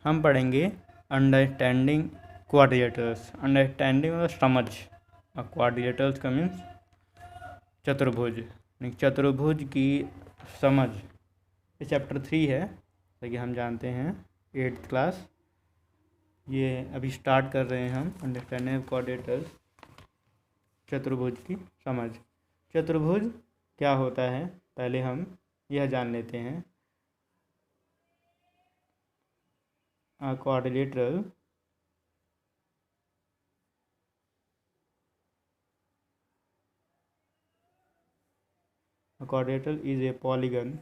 हम पढ़ेंगे understanding quadrilaterals. Understanding मतलब समझ, और क्वाड्रिलेटरल्स का मीन्स चतुर्भुज। चतुर्भुज की समझ ये चैप्टर 3 है, जैसे हम जानते हैं 8th क्लास। ये अभी स्टार्ट कर रहे हैं हम अंडरस्टैंडिंग क्वाड्रिलेटरल्स, चतुर्भुज की समझ। चतुर्भुज क्या होता है पहले हम यह जान लेते हैं। Quadrilateral quadrilateral is a polygon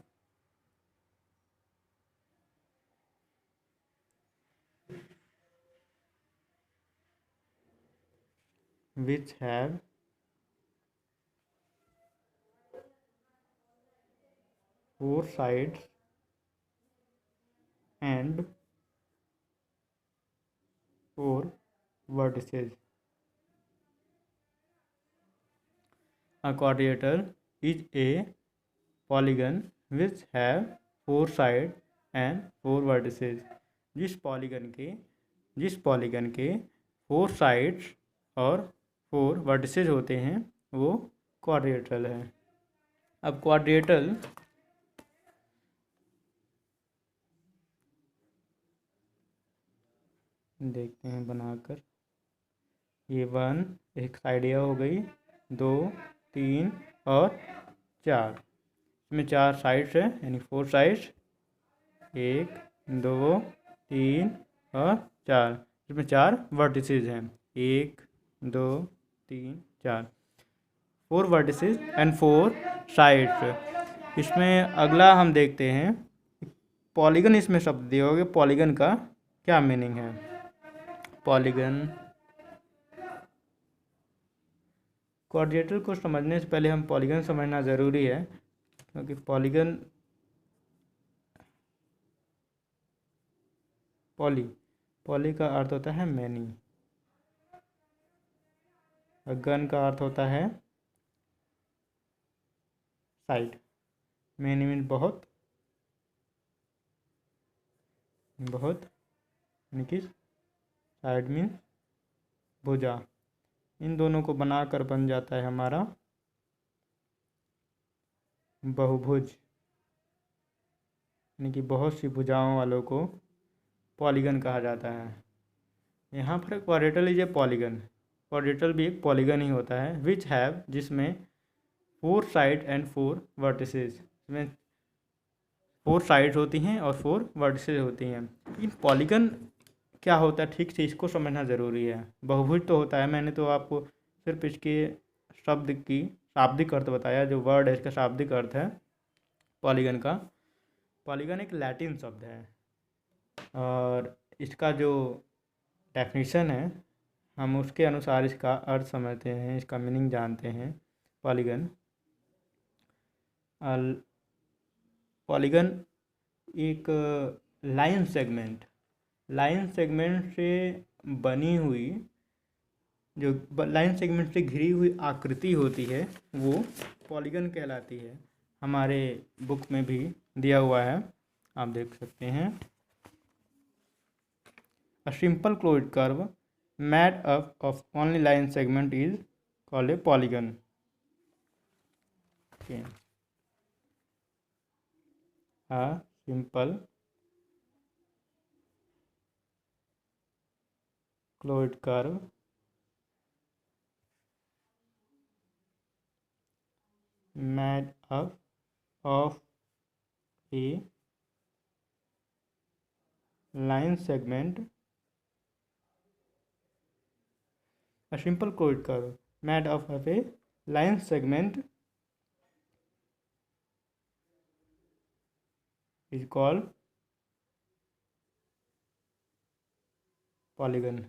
which have four sides and four vertices. A quadrilateral is a polygon which have four sides and four vertices. जिस पॉलीगन के 4 साइड्स और 4 वर्टिसेज होते हैं वो क्वाड्रिलेटरल है। अब क्वाड्रिलेटरल देखते हैं बनाकर। ये 1 एक साइड यह हो गई, 2 3 और 4। इसमें 4 साइड्स है यानी 4 साइड्स, 1 2 3 और 4। इसमें 4 वर्टिसेज हैं, 1 2 3 4, 4 वर्टिसेज एंड 4 साइड्स। इसमें अगला हम देखते हैं पॉलीगन। इसमें शब्द दिए होंगे, पॉलीगन का क्या मीनिंग है। पॉलीगन, क्वाड्रिलेटरल को समझने से पहले हम पॉलीगन समझना ज़रूरी है, क्योंकि पॉली का अर्थ होता है मैनी, और गन का अर्थ होता है साइड। मैनी मीन बहुत, यानी कि साइड मीन भुजा। इन दोनों को बनाकर बन जाता है हमारा बहुभुज, यानी कि बहुत सी भुजाओं वालों को पॉलीगन कहा जाता है। यहाँ पर quadrilateral is a polygon, quadrilateral भी एक पॉलीगन ही होता है। विच हैव, जिसमें 4 साइड एंड 4 वर्टिसेज, इसमें 4 साइड्स होती हैं और 4 वर्टिसेज होती हैं। लेकिन पॉलीगन क्या होता है ठीक से इसको समझना ज़रूरी है। बहुभुज तो होता है, मैंने तो आपको सिर्फ इसके शब्द की शाब्दिक अर्थ बताया, जो वर्ड है इसका शाब्दिक अर्थ है पॉलीगन का। पॉलीगन एक लैटिन शब्द है और इसका जो डेफिनेशन है हम उसके अनुसार इसका अर्थ समझते हैं, इसका मीनिंग जानते हैं। पॉलीगन एक लाइन सेगमेंट से बनी हुई, जो लाइन सेगमेंट से घिरी हुई आकृति होती है वो पॉलीगन कहलाती है। हमारे बुक में भी दिया हुआ है, आप देख सकते हैं। A simple closed curve made up of only line segment is called a polygon. Okay. A simple closed curve made up of a line segment. A simple closed curve made up of a line segment is called polygon.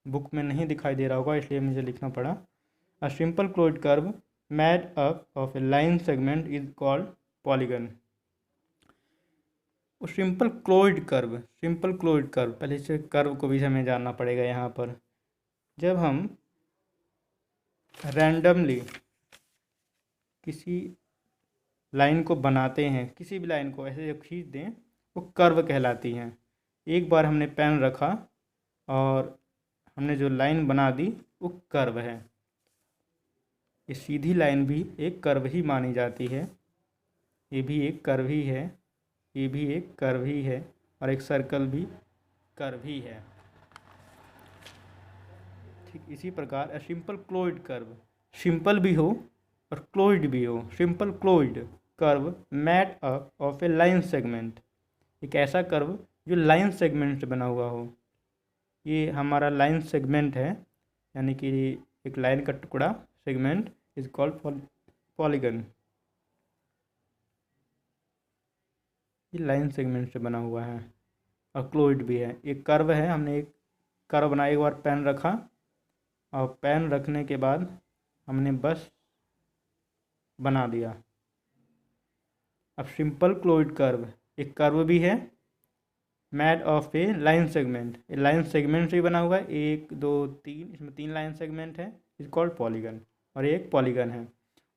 Book में नहीं दिखाई दे रहा होगा इसलिए मुझे लिखना पड़ा। A simple closed curve made up of a line segment is called polygon. Simple closed curve, पहले से कर्व को भी हमें जानना पड़ेगा। यहाँ पर जब हम रैंडमली किसी लाइन को बनाते हैं, किसी भी लाइन को ऐसे जब खींच दें वो कर्व कहलाती हैं। एक बार हमने पेन रखा और हमने जो लाइन बना दी वो कर्व है। ये सीधी लाइन भी एक कर्व ही मानी जाती है, ये भी एक कर्व ही है, ये भी एक कर्व ही है, और एक सर्कल भी कर्व ही है। ठीक इसी प्रकार a simple colloid curve, simple भी हो और क्लोइड भी हो। Simple colloid curve made up of A line segment, एक ऐसा कर्व जो लाइन सेगमेंट से बना हुआ हो। ये हमारा लाइन सेगमेंट है, यानी कि एक लाइन का टुकड़ा, सेगमेंट इज कॉल्ड पॉलीगन। ये लाइन सेगमेंट से बना हुआ है और क्लोइड भी है। एक कर्व है, हमने एक कर्व बनाया, एक बार पेन रखा और पेन रखने के बाद हमने बस बना दिया। अब सिंपल क्लोइड कर्व एक कर्व भी है made of A line segment, A line segment से ही बना हुआ है, 1 2 3, इसमें 3 लाइन सेगमेंट है, इज कॉल्ड पॉलीगन, और एक पॉलीगन है।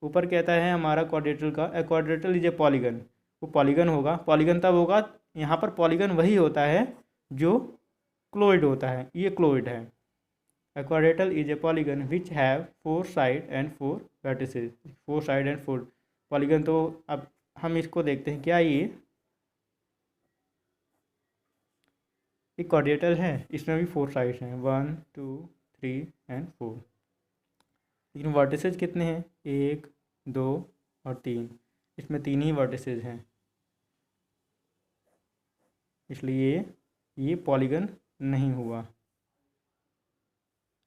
ऊपर कहता है हमारा क्वाड्रेटल का, ए क्वाड्रेटल इज ए पॉलीगन, वो पॉलीगन होगा। पॉलीगन तब होगा, यहाँ पर पॉलीगन वही होता है जो क्लोइड होता है, ये क्लोइड है। A quadratile is a polygon which have 4 side and 4 vertices, 4 side and 4 polygon. तो अब हम इसको देखते हैं, क्या ये एक क्वाड्रेटल है, इसमें भी 4 साइड्स हैं, 1 2 3 एंड 4, लेकिन वर्टिसेज कितने हैं, 1 2 और 3, इसमें 3 ही वर्टिसेज हैं, इसलिए ये पॉलीगन नहीं हुआ,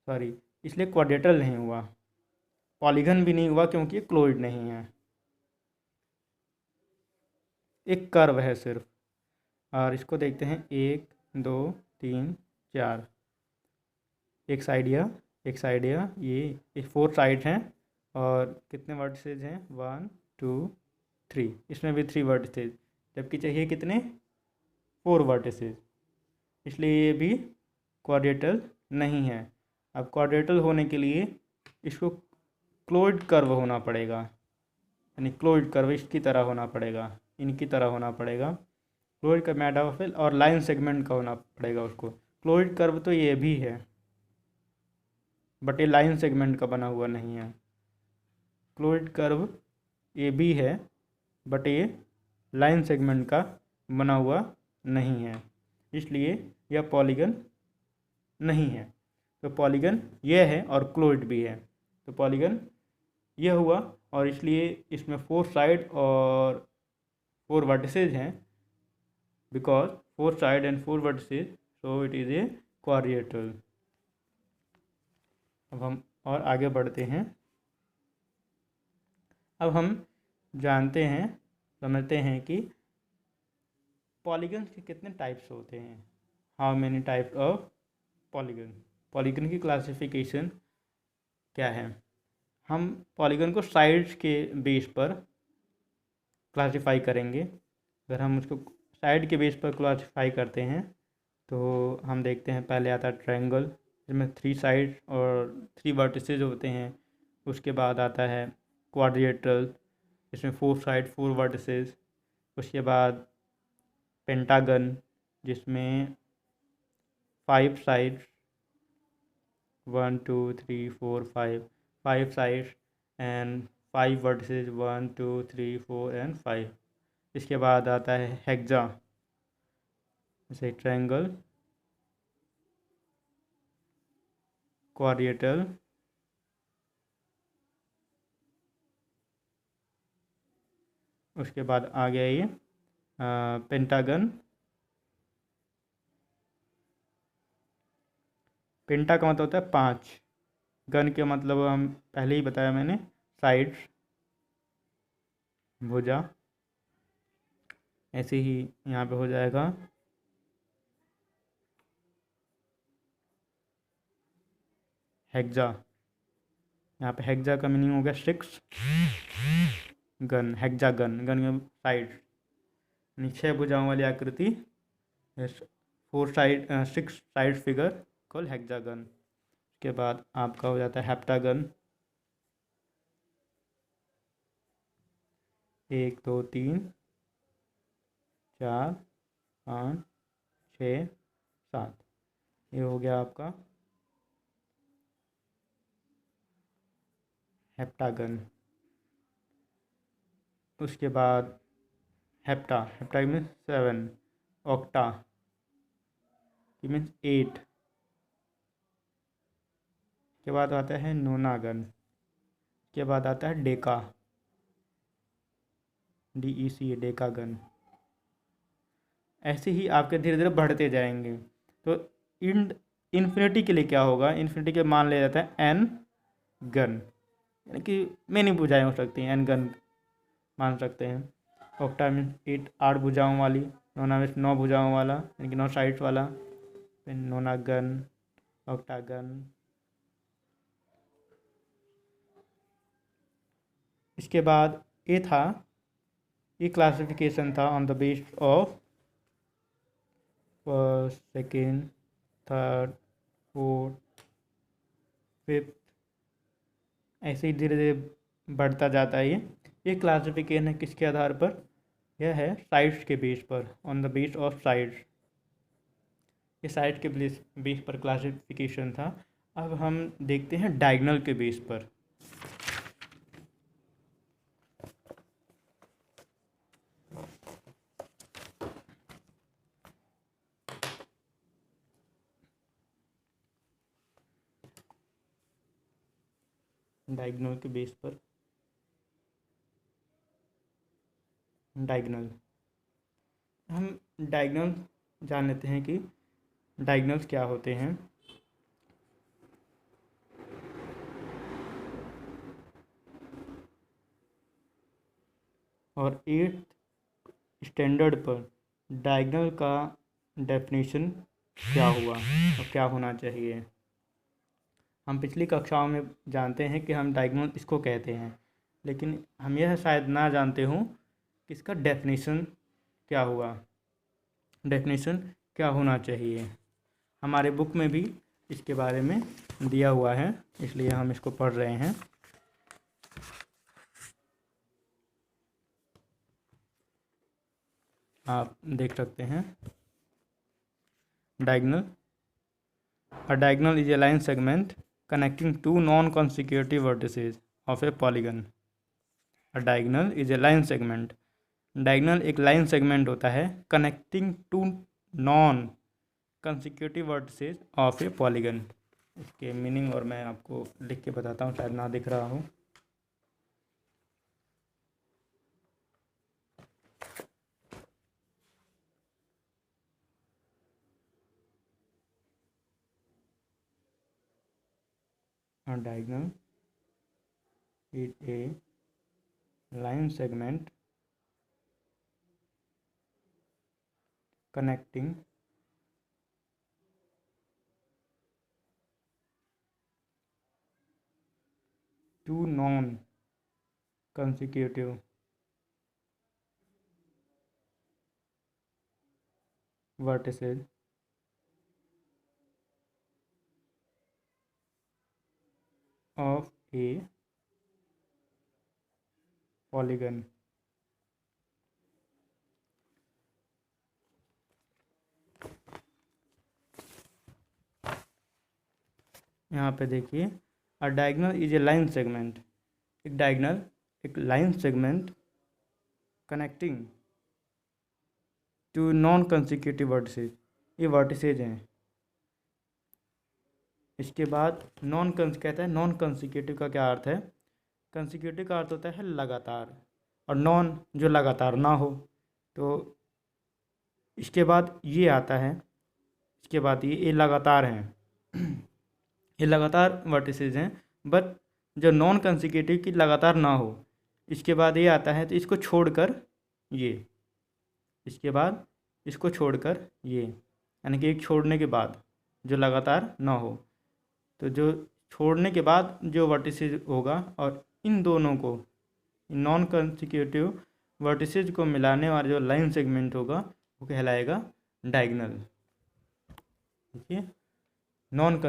सॉरी, इसलिए क्वाड्रेटल नहीं हुआ। पॉलीगन भी नहीं हुआ क्योंकि ये क्लोइड नहीं है, एक कर्व है सिर्फ। और इसको देखते हैं, 1 2 3 4, एक साइड यह, ये 4 साइड हैं, और कितने वर्टिसेज हैं, 1 2 3, इसमें भी 3 वर्टिसेज, जबकि चाहिए कितने, 4 वर्टिसेज, इसलिए ये भी क्वाड्रेटल नहीं है। अब क्वाड्रेटल होने के लिए इसको क्लोइड कर्व होना पड़ेगा, यानी क्लोइड कर्व इसकी तरह होना पड़ेगा, इनकी तरह होना पड़ेगा। क्लोइड का मेड ऑफ और लाइन सेगमेंट का होना पड़ेगा उसको। क्लोइड कर्व तो ये भी है, बट ये लाइन सेगमेंट का बना हुआ नहीं है। क्लोइड कर्व ये भी है, बट ये लाइन सेगमेंट का बना हुआ नहीं है, इसलिए यह पॉलीगन नहीं है। तो पॉलीगन यह है और क्लोइड भी है, तो पॉलीगन यह हुआ, और इसलिए इसमें 4 साइड और 4 वर्टिसेज हैं, because 4 side and 4 vertices, so it is a quadrilateral. अब हम और आगे बढ़ते हैं। अब हम जानते हैं, समझते हैं कि पॉलीगन के कितने टाइप्स होते हैं, how many types of polygon. Polygon की क्लासिफिकेशन क्या है, हम पॉलीगन को साइड्स के बेस पर क्लासिफाई करेंगे। अगर हम उसको साइड के बेस पर क्लासिफाई करते हैं तो हम देखते हैं, पहले आता है ट्रायंगल, जिसमें 3 साइड और 3 वर्टिसेज होते हैं। उसके बाद आता है क्वाड्रिलेटरल, इसमें 4 साइड 4 वर्टिसेज। उसके बाद पेंटागन, जिसमें 5 side, 1 2 3 4 5 side and 5 vertices, 1 2 3 4 and 5। इसके बाद आता है हेक्सा, जैसे ट्रायंगल, क्वाड्रिलेटरल, उसके बाद आ गया ये पेंटागन। पेंटा का मतलब होता है 5, गन के मतलब हम पहले ही बताया मैंने, साइड्स, भुजा। ऐसे ही यहाँ पे हो जाएगा हेक्सा, यहाँ पे हेक्सा का मीनिंग हो गया 6 गन, हेक्सा गन, गन के साइड, यानी 6 भुजाओं वाली आकृति, 4 side 6 side figure call hexagon. उसके बाद आपका हो जाता है हेप्टागन, 1 2 3 4 5 6 7। ये हो गया आपका हेप्टागन। उसके बाद हेप्टा मीन्स 7, ऑक्टा मीन्स 8। के बाद आता है नोनागन। के बाद आता है डेका, DEC, डेकागन। ऐसे ही आपके धीरे धीरे बढ़ते जाएंगे। तो इन्फिनिटी के लिए क्या होगा, इन्फिनिटी के मान लिया जाता है एन गन, यानी कि मैनी भुजाएं हो सकती हैं, एन गन मान सकते हैं। ऑक्टा मीन्स 8, 8 भुजाओं वाली। नोना मीन्स 9 भुजाओं वाला, यानी कि 9 साइड्स वाला। फिर नोनागन, ऑक्टागन। इसके बाद ये क्लासिफिकेशन था on the base of first, second, third, fourth, fifth, ऐसे ही धीरे धीरे बढ़ता जाता है। ये क्लासिफिकेशन है किसके आधार पर, यह है साइड्स के बेस पर, on the base of sides. ये साइड के बेस पर क्लासिफिकेशन था। अब हम देखते हैं डायगोनल के बेस पर। डायगोनल के बेस पर डायगोनल, हम डायगोनल जान लेते हैं कि डायगोनल्स क्या होते हैं। और 8th स्टैंडर्ड पर डायगोनल का डेफिनेशन क्या हुआ और क्या होना चाहिए। हम पिछली कक्षाओं में जानते हैं कि हम डायगोनल इसको कहते हैं, लेकिन हम यह शायद ना जानते हों कि इसका डेफिनेशन क्या हुआ, डेफिनेशन क्या होना चाहिए। हमारे बुक में भी इसके बारे में दिया हुआ है, इसलिए हम इसको पढ़ रहे हैं। आप देख सकते हैं diagonal. A diagonal is a line segment connecting two non-consecutive vertices of a polygon. A diagonal is a line segment. Diagonal एक लाइन सेगमेंट होता है connecting two non consecutive vertices of a polygon. इसके meaning और मैं आपको लिख के बताता हूँ, शायद ना दिख रहा हो। A diagonal is a line segment connecting two non-consecutive vertices of a polygon. यहाँ पे देखिए, a diagonal is a line segment. एक डायगोनल एक line segment connecting two non consecutive vertices. ये वर्टिसेज हैं। इसके बाद कहता है नॉन कंसिक्यूटिव का क्या अर्थ है। कंसिक्यूटिव का अर्थ होता है लगातार, और नॉन जो लगातार ना हो। तो इसके बाद ये आता है, इसके बाद ये लगातार हैं। ये लगातार वर्टिसेज हैं, बट जो नॉन कंसिक्यूटिव की लगातार ना हो। इसके बाद ये आता है, तो इसको छोड़कर ये, इसके बाद इसको छोड़कर ये, यानी कि एक छोड़ने के बाद जो लगातार ना हो। तो जो छोड़ने के बाद जो वर्टिसेज होगा, और इन दोनों को, नॉन कंसिक्यूटिव वर्टिसेज को मिलाने वाला जो लाइन सेगमेंट होगा वो कहलाएगा डायगोनल। देखिए, नॉन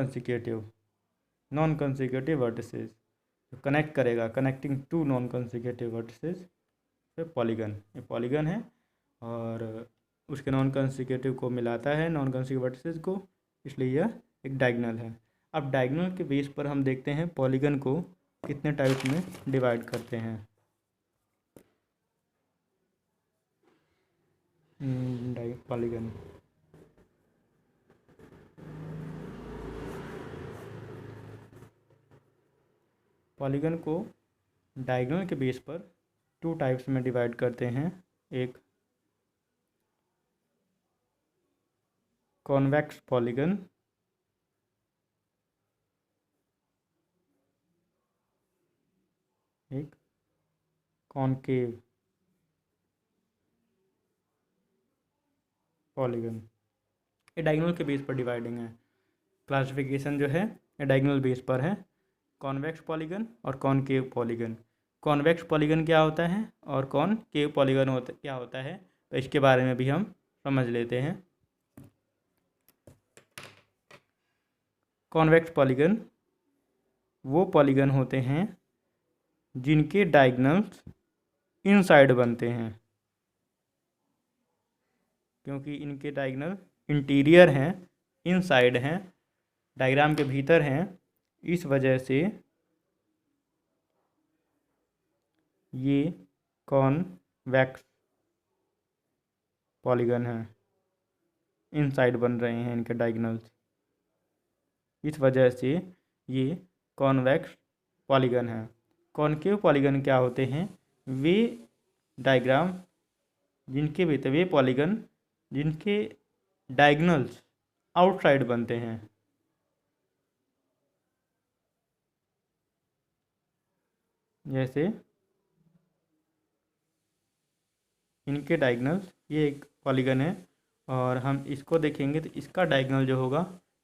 कंसिक्यूटिव वर्टिसेज जो कनेक्ट करेगा, connecting two non consecutive vertices, फिर पॉलीगन। ये पॉलीगन है। और उसके नॉन कंसेक्यूटिव को मिलाता है, नॉन कंसेक्यूटिव वर्टिसेस को, इसलिए यह एक डायगोनल है। अब डायगोनल के बेस पर हम देखते हैं पॉलीगन को कितने टाइप्स में डिवाइड करते हैं। पॉलीगन पॉलीगन को डायगोनल के बेस पर 2 टाइप्स में डिवाइड करते हैं। एक कॉन्वेक्स पॉलीगन, एक कॉनकेव पॉलीगन। ये डायगोनल के बेस पर डिवाइडिंग है। क्लासिफिकेशन जो है ये डायगोनल बेस पर है। कॉन्वेक्स पॉलीगन और कॉनकेव पॉलीगन। कॉन्वेक्स पॉलीगन क्या होता है और कॉनकेव पॉलीगन क्या होता है, तो इसके बारे में भी हम समझ लेते हैं। कॉन्वेक्स पॉलीगन वो पॉलीगन होते हैं जिनके डायगोनल्स इनसाइड बनते हैं, क्योंकि इनके डायगोनल इंटीरियर हैं, इनसाइड हैं, डायग्राम के भीतर हैं, इस वजह से ये कॉन्वेक्स पॉलीगन हैं, इनसाइड बन रहे हैं इनके डायगोनल्स, इस वजह से ये कॉन्वेक्स पॉलीगन है। कॉनकेव पॉलीगन क्या होते हैं, वे डायग्राम जिनके भीतर, वे पॉलीगन जिनके डायगोनल्स आउटसाइड बनते हैं। जैसे इनके डायगोनल्स, ये एक पॉलीगन है और हम इसको देखेंगे तो इसका डायगोनल जो होगा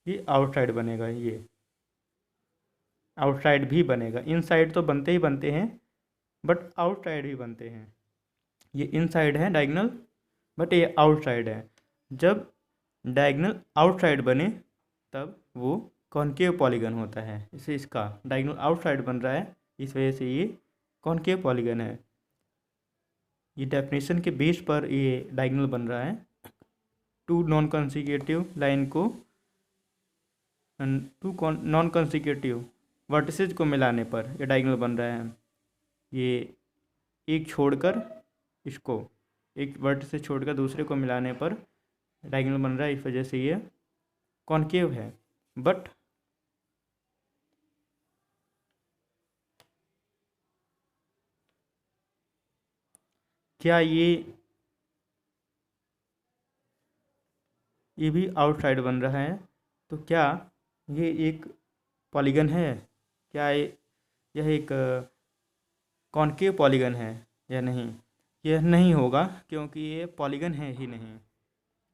ये आउटसाइड बनेगा, ये आउटसाइड भी बनेगा। इनसाइड तो बनते ही बनते हैं बट आउटसाइड भी बनते हैं। ये इनसाइड है डायगोनल बट ये आउटसाइड है। जब डायगोनल आउटसाइड बने तब वो कॉनकेव पॉलीगन होता है। इसे इसका डायगोनल आउटसाइड बन रहा है, इस वजह से ये कॉनकेव पॉलीगन है। ये डेफिनेशन के बेस पर ये डायगोनल बन रहा है। 2 नॉन कंसेक्यूटिव लाइन को, 2 नॉन कंसेक्यूटिव वर्टिसेज को मिलाने पर ये डायगोनल बन रहा है। ये एक छोड़कर, इसको एक वर्टिसेज छोड़कर दूसरे को मिलाने पर डायगोनल बन रहा है, इस वजह से ये कॉनकेव है। बट क्या ये भी आउटसाइड बन रहा है, तो क्या ये एक पॉलीगन है, क्या यह एक कॉनकेव पॉलीगन है या नहीं? यह नहीं होगा, क्योंकि ये पॉलीगन है ही नहीं,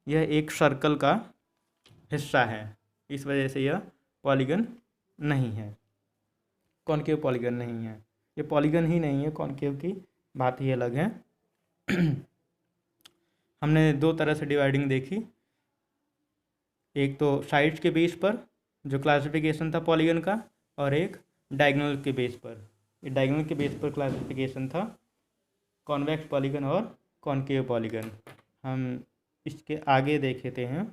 यह एक सर्कल का हिस्सा है, इस वजह से यह पॉलीगन नहीं है, कॉनकेव पॉलीगन नहीं है। ये पॉलीगन ही नहीं है, कॉनकेव की बात ही अलग है। हमने 2 तरह से डिवाइडिंग देखी, एक तो साइड्स के बेस पर जो क्लासिफिकेशन था पॉलीगन का, और एक डायगोनल के बेस पर। ये डायगोनल के बेस पर क्लासिफिकेशन था कॉन्वेक्स पॉलीगन और कॉनकेव पॉलीगन। हम इसके आगे देख लेते हैं